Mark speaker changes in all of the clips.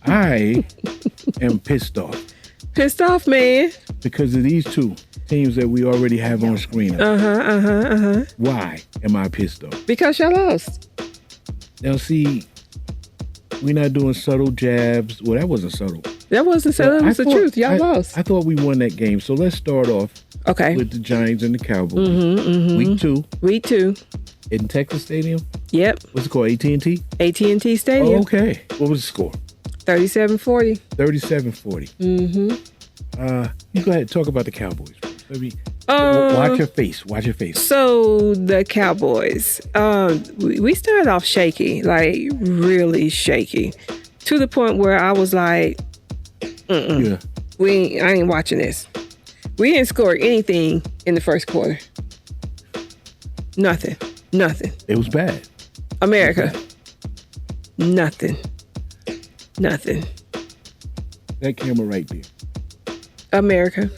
Speaker 1: I am pissed off.
Speaker 2: Pissed off, man.
Speaker 1: Because of these two teams that we already have on screen. Why am I pissed off?
Speaker 2: Because y'all lost.
Speaker 1: Now, see, we're not doing subtle jabs. Well, that wasn't subtle.
Speaker 2: That wasn't subtle. That was the truth. Y'all lost.
Speaker 1: I thought we won that game. So let's start off with the Giants and the Cowboys. Week 2. In Texas Stadium?
Speaker 2: Yep.
Speaker 1: What's it called? AT&T?
Speaker 2: AT&T Stadium.
Speaker 1: Oh, okay. What was the score?
Speaker 2: 37-40.
Speaker 1: 37-40. You go ahead and talk about the Cowboys. Watch your face. Watch your face.
Speaker 2: So the Cowboys, we started off shaky, like really shaky, to the point where I was like, I ain't watching this. We didn't score anything in the first quarter. Nothing.
Speaker 1: It was bad.
Speaker 2: America. Nothing.
Speaker 1: That camera right there.
Speaker 2: America.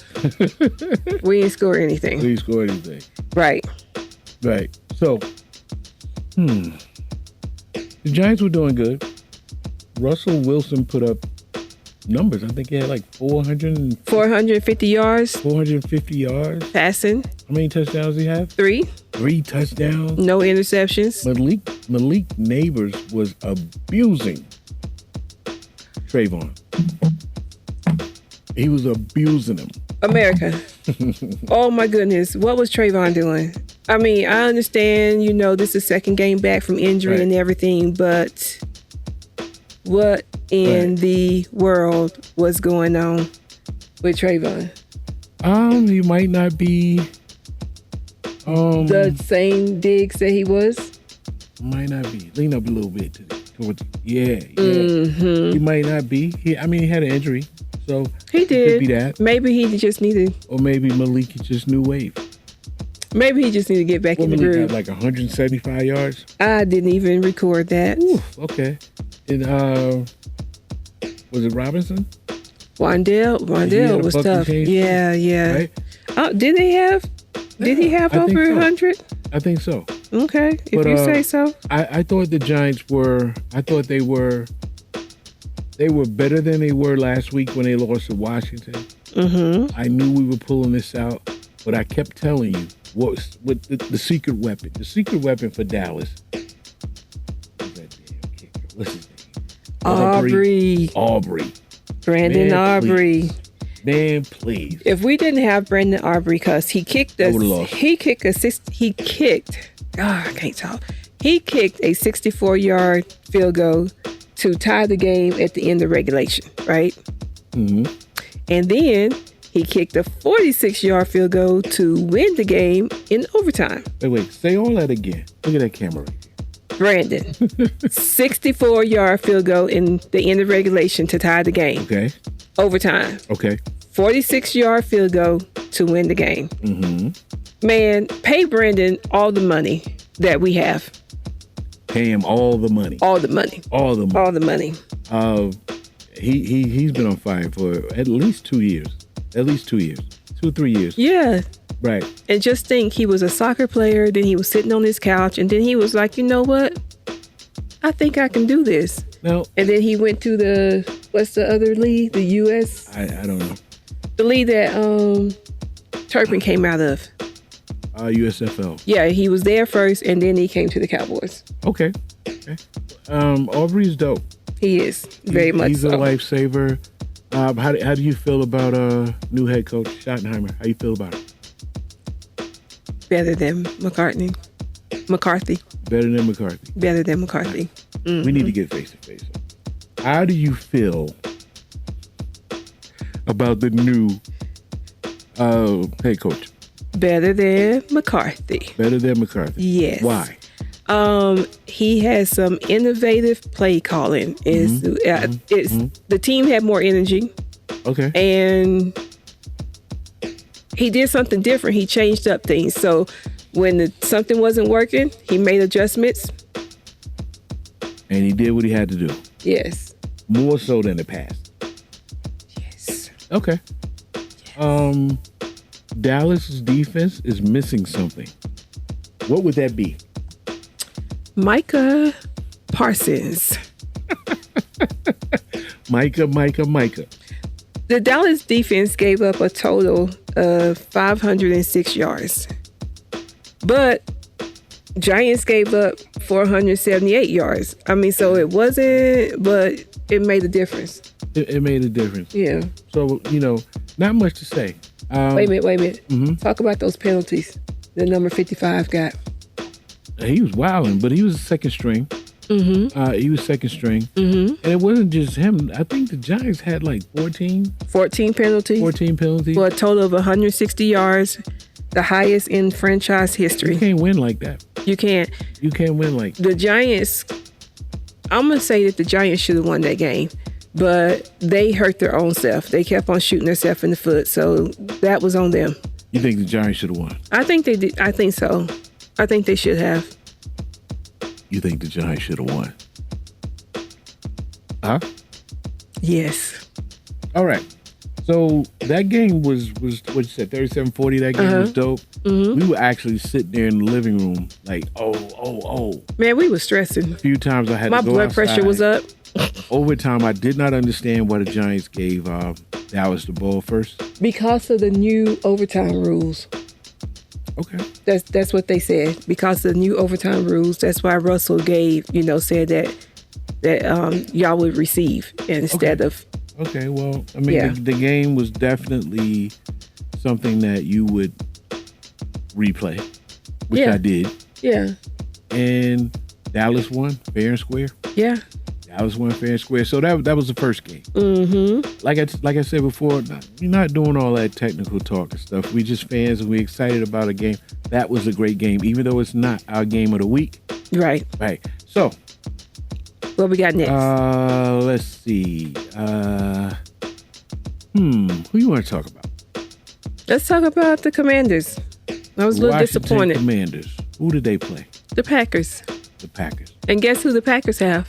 Speaker 2: We didn't score anything. Right.
Speaker 1: So, the Giants were doing good. Russell Wilson put up numbers. I think he had like
Speaker 2: 450 yards.
Speaker 1: 450 yards.
Speaker 2: Passing.
Speaker 1: How many touchdowns did he have?
Speaker 2: 3.
Speaker 1: 3 touchdowns.
Speaker 2: No interceptions.
Speaker 1: Malik Neighbors was abusing Trayvon. He was abusing him.
Speaker 2: America. Oh my goodness. What was Trayvon doing? I mean, I understand, this is second game back from injury and everything, but what in the world was going on with Trayvon?
Speaker 1: He might not be
Speaker 2: the same Diggs that he was.
Speaker 1: Might not be. Lean up a little bit towards. He might not be. He had an injury. So
Speaker 2: he did.
Speaker 1: Could be that.
Speaker 2: Maybe he just needed.
Speaker 1: Or maybe Malik is just new wave.
Speaker 2: Maybe he just needed to get back in the groove.
Speaker 1: Like 175 yards.
Speaker 2: I didn't even record that.
Speaker 1: Oof, okay. And was it Robinson?
Speaker 2: Wandell was tough. Yeah.
Speaker 1: Right?
Speaker 2: Did he have over 100?
Speaker 1: I think so.
Speaker 2: Okay, if you say so.
Speaker 1: I thought the Giants were. I thought they were better than they were last week when they lost to Washington. I knew we were pulling this out, but I kept telling you what the secret weapon. The secret weapon for Dallas is that damn kicker. What's his name? Aubrey.
Speaker 2: Brandon Aubrey.
Speaker 1: Man, please.
Speaker 2: If we didn't have Brandon Aubrey, because he kicked a 64-yard field goal to tie the game at the end of regulation, right? And then he kicked a 46-yard field goal to win the game in overtime.
Speaker 1: Wait, say all that again. Look at that camera right there.
Speaker 2: Brandon, 64-yard field goal in the end of regulation to tie the game.
Speaker 1: Okay.
Speaker 2: Overtime.
Speaker 1: Okay.
Speaker 2: 46-yard field goal to win the game. Man, pay Brandon all the money that we have.
Speaker 1: Pay him all the money.
Speaker 2: All the money.
Speaker 1: He's been on fire for at least 2 years. 2 or 3 years.
Speaker 2: Yeah.
Speaker 1: Right.
Speaker 2: And just think, he was a soccer player, then he was sitting on his couch, and then he was like, you know what? I think I can do this.
Speaker 1: No.
Speaker 2: And then he went to what's the other league? The U.S.?
Speaker 1: I don't know.
Speaker 2: The league that Turpin came out of.
Speaker 1: USFL.
Speaker 2: Yeah, he was there first, and then he came to the Cowboys.
Speaker 1: Okay. Aubrey's dope.
Speaker 2: He is, very much so.
Speaker 1: He's a lifesaver. How do you feel about new head coach Schottenheimer? How you feel about it?
Speaker 2: Better than McCarthy.
Speaker 1: Better than McCarthy. We need to get face to face. How do you feel about the new head coach?
Speaker 2: Better than McCarthy.
Speaker 1: Yes. Why?
Speaker 2: He has some innovative play calling. The team had more energy.
Speaker 1: Okay.
Speaker 2: And he did something different. He changed up things. So when something wasn't working, he made adjustments.
Speaker 1: And he did what he had to do.
Speaker 2: Yes.
Speaker 1: More so than the past.
Speaker 2: Yes.
Speaker 1: Okay. Yes. Dallas's defense is missing something. What would that be?
Speaker 2: Micah Parsons.
Speaker 1: Micah.
Speaker 2: The Dallas defense gave up a total of 506 yards. But Giants gave up 478 yards. I mean, so it wasn't, but it made a difference.
Speaker 1: It made a difference.
Speaker 2: Yeah.
Speaker 1: So, not much to say.
Speaker 2: Wait a minute.
Speaker 1: Mm-hmm.
Speaker 2: Talk about those penalties the number 55 got.
Speaker 1: He was wilding, but he was second string.
Speaker 2: Mm-hmm.
Speaker 1: He was second string.
Speaker 2: Mm-hmm.
Speaker 1: And it wasn't just him. I think the Giants had like 14
Speaker 2: penalties.
Speaker 1: 14 penalties.
Speaker 2: For a total of 160 yards, the highest in franchise history.
Speaker 1: You can't win like that.
Speaker 2: You can't.
Speaker 1: You can't win like that.
Speaker 2: The Giants, I'm going to say that the Giants should have won that game, but they hurt their own self. They kept on shooting themselves in the foot, so that was on them.
Speaker 1: You think the Giants should have won?
Speaker 2: I think they did. I think so. I think they should have.
Speaker 1: You think the Giants should have won? Huh?
Speaker 2: Yes.
Speaker 1: All right. So that game was what you said, 37-40. That game was dope.
Speaker 2: Mm-hmm.
Speaker 1: We were actually sitting there in the living room like, oh.
Speaker 2: Man, we were stressing.
Speaker 1: A few times I had to go
Speaker 2: My blood
Speaker 1: outside.
Speaker 2: pressure was up.
Speaker 1: Overtime, I did not understand why the Giants gave Dallas the ball first.
Speaker 2: Because of the new overtime rules.
Speaker 1: Okay.
Speaker 2: That's what they said. Because of the new overtime rules, that's why Russell said that y'all would receive instead of.
Speaker 1: Okay, well, I mean, the game was definitely something that you would replay, which I did.
Speaker 2: Yeah.
Speaker 1: And Dallas won fair and square.
Speaker 2: Yeah.
Speaker 1: Dallas won fair and square. So that was the first game.
Speaker 2: Mm-hmm.
Speaker 1: Like I said before, we're not doing all that technical talk and stuff. We just fans and we're excited about a game. That was a great game, even though it's not our game of the week.
Speaker 2: Right.
Speaker 1: Right. So.
Speaker 2: What we got next?
Speaker 1: Let's see. Who you want to talk about?
Speaker 2: Let's talk about the Commanders. I was a little disappointed.
Speaker 1: Commanders. Who did they play?
Speaker 2: The Packers.
Speaker 1: The Packers.
Speaker 2: And guess who the Packers have?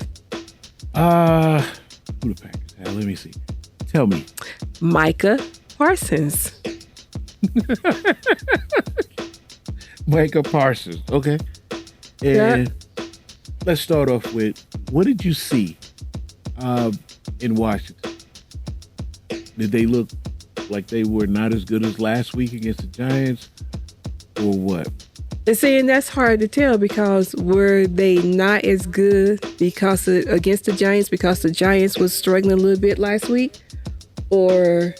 Speaker 1: Who the Packers have? Let me see. Tell me.
Speaker 2: Micah Parsons.
Speaker 1: Micah Parsons. Okay. And let's start off with, what did you see in Washington? Did they look like they were not as good as last week against the Giants, or what?
Speaker 2: And saying that's hard to tell, because were they not as good against the Giants because the Giants was struggling a little bit last week? Or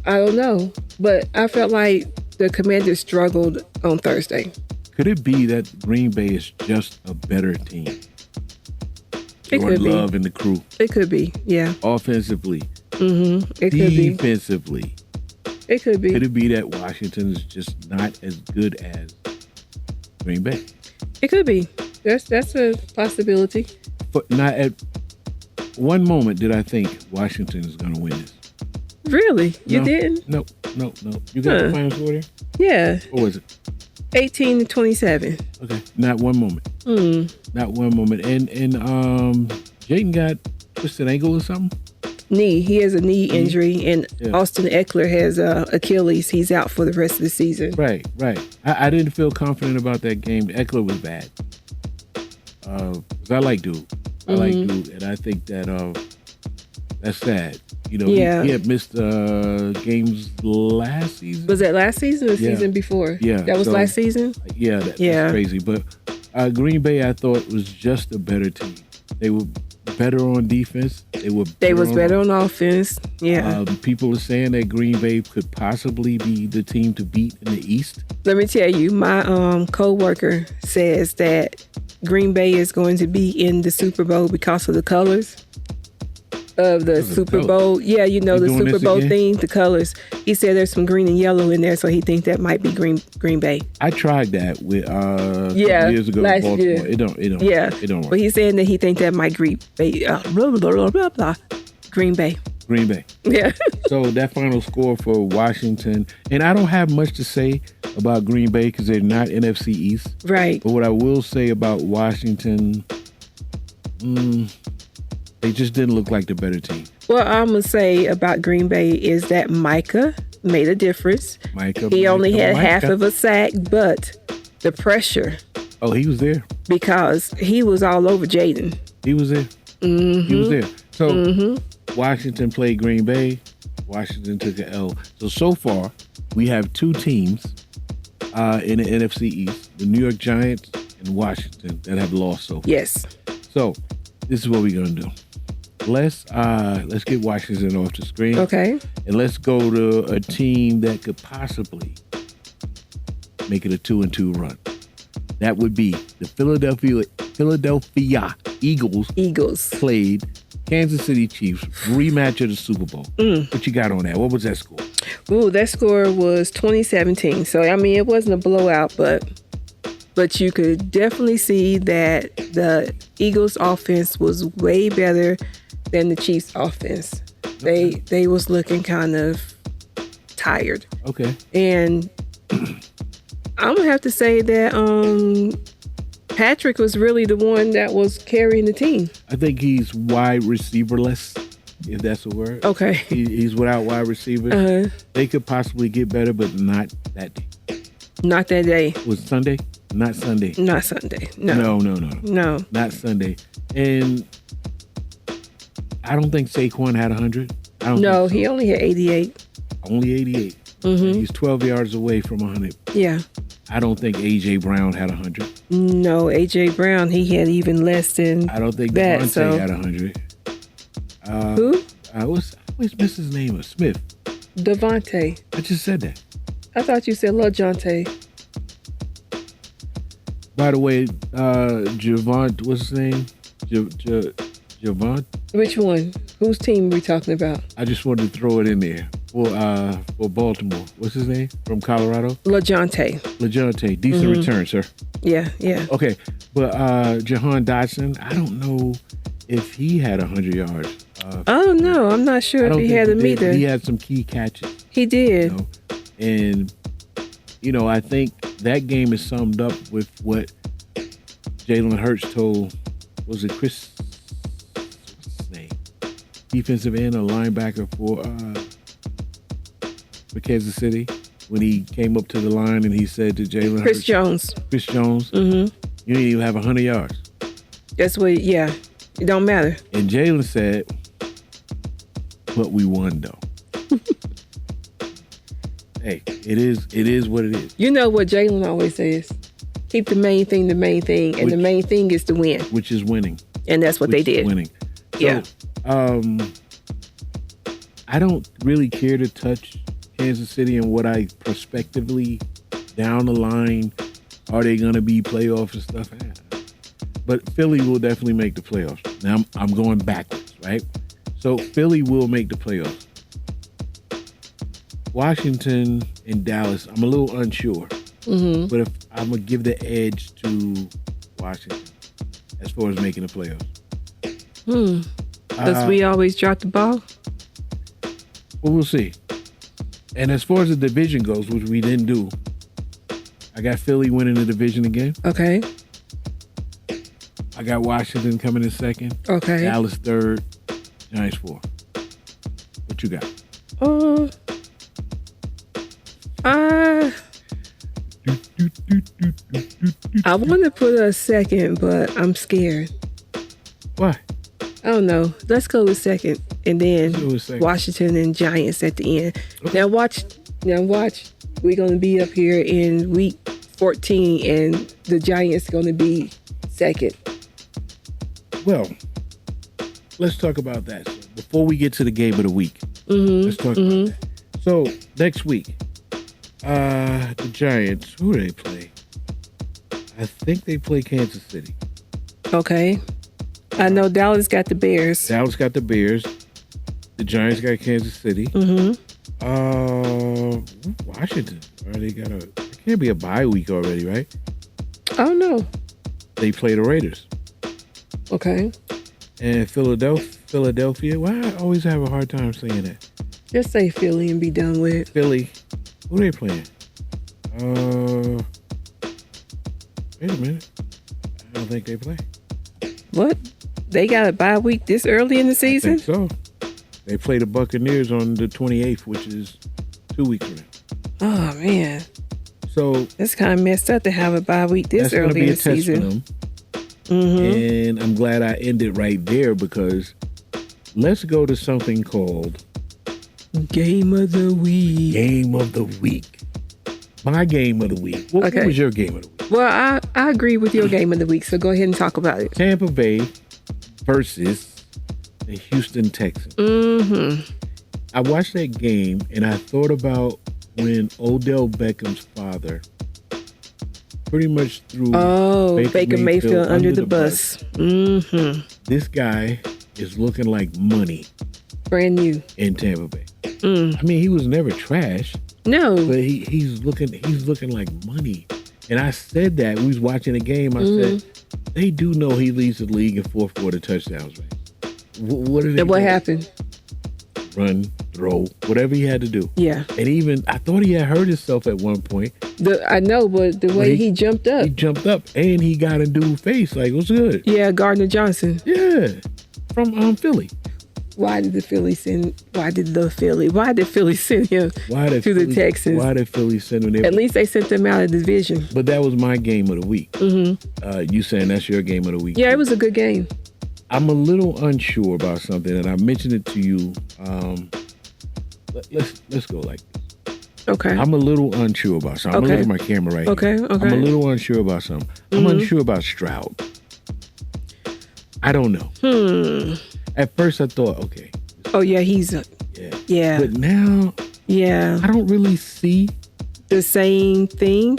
Speaker 2: I don't know. But I felt like the Commanders struggled on Thursday.
Speaker 1: Could it be that Green Bay is just a better team?
Speaker 2: It could be.
Speaker 1: Love in the crew.
Speaker 2: It could be, yeah.
Speaker 1: Offensively.
Speaker 2: Mm-hmm. It could be.
Speaker 1: Defensively.
Speaker 2: It could be.
Speaker 1: Could it be that Washington is just not as good as Green Bay?
Speaker 2: It could be. That's a possibility.
Speaker 1: But not at one moment did I think Washington is going to win this.
Speaker 2: Really? You didn't?
Speaker 1: No. You got the final score there?
Speaker 2: Yeah.
Speaker 1: What was it?
Speaker 2: 18-27.
Speaker 1: Okay. Not one moment. Not one moment. And Jayden got twisted ankle or something?
Speaker 2: Knee. He has a knee injury, and Austin Eckler has Achilles. He's out for the rest of the season. Right.
Speaker 1: I didn't feel confident about that game. Eckler was bad. 'Cause I like dude. And I think that that's sad. He had missed games last season.
Speaker 2: Was that last season or the season before?
Speaker 1: Yeah.
Speaker 2: That was last season?
Speaker 1: Yeah, that's crazy. But Green Bay, I thought, was just a better team. They were better on defense. They was
Speaker 2: better on offense. Yeah.
Speaker 1: People are saying that Green Bay could possibly be the team to beat in the East.
Speaker 2: Let me tell you, my coworker says that Green Bay is going to be in the Super Bowl because of the colors of the Super Bowl. Yeah, the Super Bowl theme, the colors. He said there's some green and yellow in there, so he thinks that might be Green Bay.
Speaker 1: I tried that with years ago in Baltimore.
Speaker 2: Year.
Speaker 1: It don't work.
Speaker 2: But he's saying that he thinks that might Green Bay. Green Bay.
Speaker 1: Green Bay.
Speaker 2: Yeah.
Speaker 1: So that final score for Washington, and I don't have much to say about Green Bay because they're not NFC East.
Speaker 2: Right.
Speaker 1: But what I will say about Washington, they just didn't look like the better team.
Speaker 2: What I'm going to say about Green Bay is that Micah made a difference. He only had half of a sack, but the pressure.
Speaker 1: Oh, he was there.
Speaker 2: Because he was all over Jayden.
Speaker 1: He was there. He was there. So Washington played Green Bay. Washington took an L. So far, we have two teams in the NFC East, the New York Giants and Washington, that have lost so far.
Speaker 2: Yes.
Speaker 1: So this is what we're going to do. Let's get Washington off the screen.
Speaker 2: Okay.
Speaker 1: And let's go to a team that could possibly make it a 2-2 run. That would be the Philadelphia Eagles played Kansas City Chiefs, rematch of the Super Bowl. What you got on that? What was that score?
Speaker 2: Ooh, that score was 2017. So, I mean, it wasn't a blowout, but you could definitely see that the Eagles offense was way better than the Chiefs offense.
Speaker 1: Okay.
Speaker 2: They was looking kind of tired.
Speaker 1: Okay.
Speaker 2: And I'm going to have to say that Patrick was really the one that was carrying the team.
Speaker 1: I think he's wide receiverless, if that's a word.
Speaker 2: Okay.
Speaker 1: He's without wide receivers. They could possibly get better, but not that day.
Speaker 2: Not that day.
Speaker 1: Was it Sunday? Not Sunday.
Speaker 2: Not Sunday. No.
Speaker 1: No. Not Sunday. And I don't think Saquon had 100.
Speaker 2: No, he only had 88.
Speaker 1: Only 88. He's 12 yards away from 100.
Speaker 2: Yeah.
Speaker 1: I don't think A.J. Brown had 100.
Speaker 2: No, A.J. Brown, he had even less than
Speaker 1: I don't think
Speaker 2: that.
Speaker 1: Devontae had 100.
Speaker 2: Who?
Speaker 1: I always miss his name. Smith.
Speaker 2: Devontae.
Speaker 1: I just said that.
Speaker 2: I thought you said LaJonte.
Speaker 1: By the way, Javant, what's his name? Javant?
Speaker 2: Which one? Whose team are we talking about?
Speaker 1: I just wanted to throw it in there for Baltimore. What's his name? From Colorado?
Speaker 2: LaJonte.
Speaker 1: Decent return, sir.
Speaker 2: Yeah.
Speaker 1: Okay, but Jahan Dotson, I don't know if he had 100 yards.
Speaker 2: Oh, no, I'm not sure if he had them either.
Speaker 1: He had some key catches.
Speaker 2: He did.
Speaker 1: And, I think that game is summed up with what Jalen Hurts told, was it Chris, what's his name? Defensive end or linebacker for Kansas City, when he came up to the line and he said to Jalen Hurts.
Speaker 2: Chris Jones.
Speaker 1: You didn't even have 100 yards.
Speaker 2: That's what, it don't matter.
Speaker 1: And Jalen said, but we won though. Hey, it is what it is.
Speaker 2: You know what Jalen always says? Keep the main thing, and the main thing is to win.
Speaker 1: Which is winning.
Speaker 2: And that's what they did.
Speaker 1: Winning. So,
Speaker 2: yeah.
Speaker 1: I don't really care to touch Kansas City and what I prospectively down the line, are they going to be playoffs and stuff? But Philly will definitely make the playoffs. Now I'm going backwards, right? So Philly will make the playoffs. Washington and Dallas, I'm a little unsure. But if I'm going to give the edge to Washington as far as making the playoffs.
Speaker 2: Because we always drop the ball?
Speaker 1: Well, we'll see. And as far as the division goes, which we didn't do, I got Philly winning the division again.
Speaker 2: Okay.
Speaker 1: I got Washington coming in second.
Speaker 2: Okay.
Speaker 1: Dallas third. Giants fourth. What you got?
Speaker 2: I want to put a second, but I'm scared.
Speaker 1: Why?
Speaker 2: I don't know. Let's go with second, and then Washington and Giants at the end. Okay. Now watch. We're going to be up here in week 14, and the Giants are going to be second.
Speaker 1: Well, let's talk about that. So before we get to the game of the week, let's talk about that. So next week, the Giants, who do they play? I think they play Kansas City.
Speaker 2: Okay. I know Dallas got the Bears.
Speaker 1: The Giants got Kansas City. Washington. It can't be a bye week already, right?
Speaker 2: I don't know.
Speaker 1: They play the Raiders.
Speaker 2: Okay.
Speaker 1: And Philadelphia. Why I always have a hard time saying that?
Speaker 2: Just say Philly and be done with it.
Speaker 1: Philly. Who are they playing? Wait a minute. I don't think they play.
Speaker 2: What? They got a bye week this early in the season?
Speaker 1: I think so. They play the Buccaneers on the 28th, which is 2 weeks from now.
Speaker 2: Oh, man.
Speaker 1: So
Speaker 2: that's kind of messed up to have a bye week this early in the season.
Speaker 1: That's going to be a test for them And I'm glad I ended right there because let's go to something called
Speaker 2: Game of the Week.
Speaker 1: Game of the Week. My game of the week. What was your game of the week?
Speaker 2: Well, I agree with your game of the week, so go ahead and talk about it.
Speaker 1: Tampa Bay versus the Houston Texans. I watched that game and I thought about when Odell Beckham's father pretty much threw
Speaker 2: Baker Mayfield under the bus.
Speaker 1: This guy is looking like money.
Speaker 2: Brand new.
Speaker 1: In Tampa Bay. I mean, he was never trash.
Speaker 2: No.
Speaker 1: But he's looking like money. And I said that. We was watching the game. I said, they do know he leads the league in fourth quarter touchdowns, right? What did
Speaker 2: what happened?
Speaker 1: Run, throw, whatever he had to do.
Speaker 2: Yeah.
Speaker 1: And even, I thought he had hurt himself at one point.
Speaker 2: I know, but the way he jumped up.
Speaker 1: He jumped up and he got a dude face. Like, what's good?
Speaker 2: Yeah, Gardner Johnson.
Speaker 1: Yeah. From Philly.
Speaker 2: Why did Philly send him to the Texans?
Speaker 1: Why did Philly send him there?
Speaker 2: At least they sent them out of the division.
Speaker 1: But that was my game of the week. You saying that's your game of the week?
Speaker 2: Yeah, it was a good game.
Speaker 1: I'm a little unsure about something, and I mentioned it to you. Let's go like this.
Speaker 2: Okay.
Speaker 1: I'm a little unsure about something. I'm gonna look at my camera right here.
Speaker 2: Okay.
Speaker 1: I'm a little unsure about something. I'm unsure about Stroud. I don't know. At first I thought, okay.
Speaker 2: Oh yeah, he's yeah.
Speaker 1: But now, I don't really see
Speaker 2: the same thing.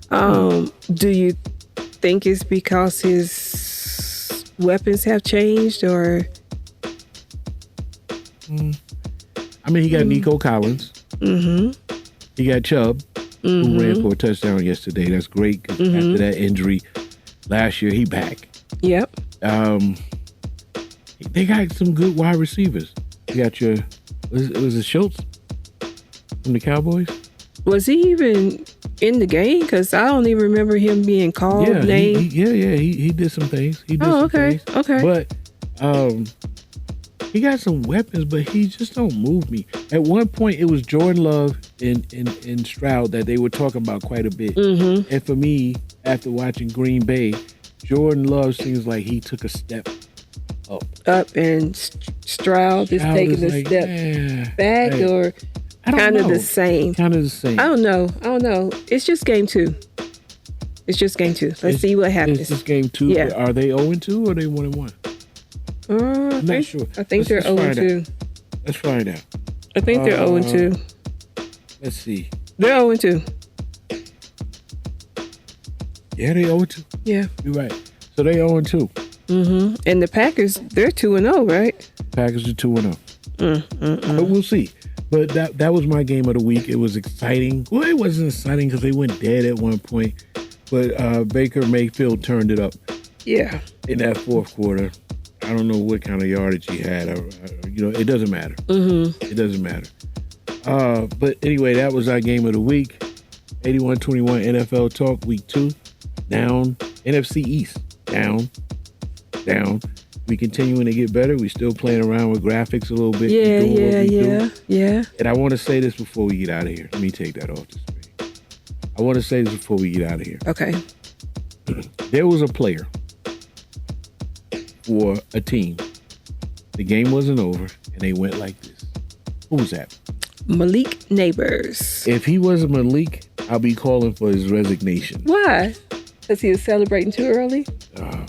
Speaker 2: Do you think it's because his weapons have changed, or?
Speaker 1: I mean, he got Nico Collins. He got Chubb, who ran for a touchdown yesterday. That's great. 'Cause after that injury last year, he back.
Speaker 2: Yep.
Speaker 1: They got some good wide receivers. You got was it Schultz from the Cowboys?
Speaker 2: Was he even in the game? Because I don't even remember him being called.
Speaker 1: He did some things.
Speaker 2: Okay.
Speaker 1: But he got some weapons, but he just don't move me. At one point, it was Jordan Love and Stroud that they were talking about quite a bit. And for me, after watching Green Bay, Jordan Love seems like he took a step up, and Stroud is taking a step back, or kind of the same.
Speaker 2: I don't know. It's just game 2. Let's see what happens.
Speaker 1: It's just game 2. Yeah. Are they 0-2 or are they 1-1? I'm not sure.
Speaker 2: I think they're 0-2.
Speaker 1: Let's find out.
Speaker 2: I think they're 0-2.
Speaker 1: Let's see.
Speaker 2: They're 0-2.
Speaker 1: Yeah, they 0-2.
Speaker 2: Yeah.
Speaker 1: You're right. So they 0-2.
Speaker 2: And the Packers, they're 2-0, right?
Speaker 1: Packers are 2-0. But we'll see. But that was my game of the week. It was exciting. Well, it wasn't exciting because they went dead at one point. But Baker Mayfield turned it up.
Speaker 2: Yeah.
Speaker 1: In that fourth quarter. I don't know what kind of yardage he had. It doesn't matter. It doesn't matter. But anyway, that was our game of the week. 81-21 NFL Talk Week 2. Down. NFC East. Down. We continuing to get better. We still playing around with graphics a little bit.
Speaker 2: Yeah.
Speaker 1: And I want to say this before we get out of here. Let me take that off the screen. I want to say this before we get out of here.
Speaker 2: Okay.
Speaker 1: There was a player for a team. The game wasn't over, and they went like this. Who was that?
Speaker 2: Malik Neighbors.
Speaker 1: If he wasn't Malik, I'll be calling for his resignation.
Speaker 2: Why? Because he was celebrating too early?
Speaker 1: I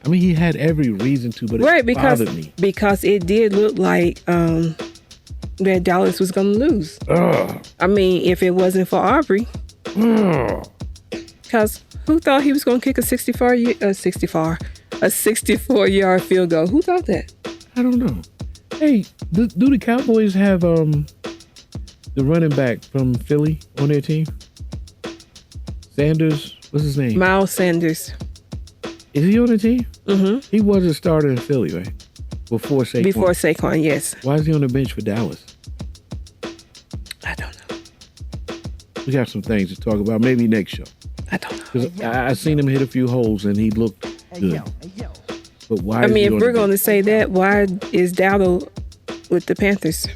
Speaker 1: mean, he had every reason to, but it bothered me.
Speaker 2: Because it did look like that Dallas was going to lose. I mean, if it wasn't for Aubrey. Because who thought he was going to kick a 64-yard field goal? Who thought that?
Speaker 1: I don't know. Hey, do the Cowboys have the running back from Philly on their team? Sanders, what's his name?
Speaker 2: Miles Sanders.
Speaker 1: Is he on the team? He was a starter in Philly, right? Before Saquon.
Speaker 2: Yes.
Speaker 1: Why is he on the bench for Dallas?
Speaker 2: I don't know.
Speaker 1: We got some things to talk about. Maybe next show.
Speaker 2: I don't know.
Speaker 1: Because I seen him hit a few holes and he looked good. But why?
Speaker 2: I mean, if we're going to say that, why is Dowdle with the Panthers?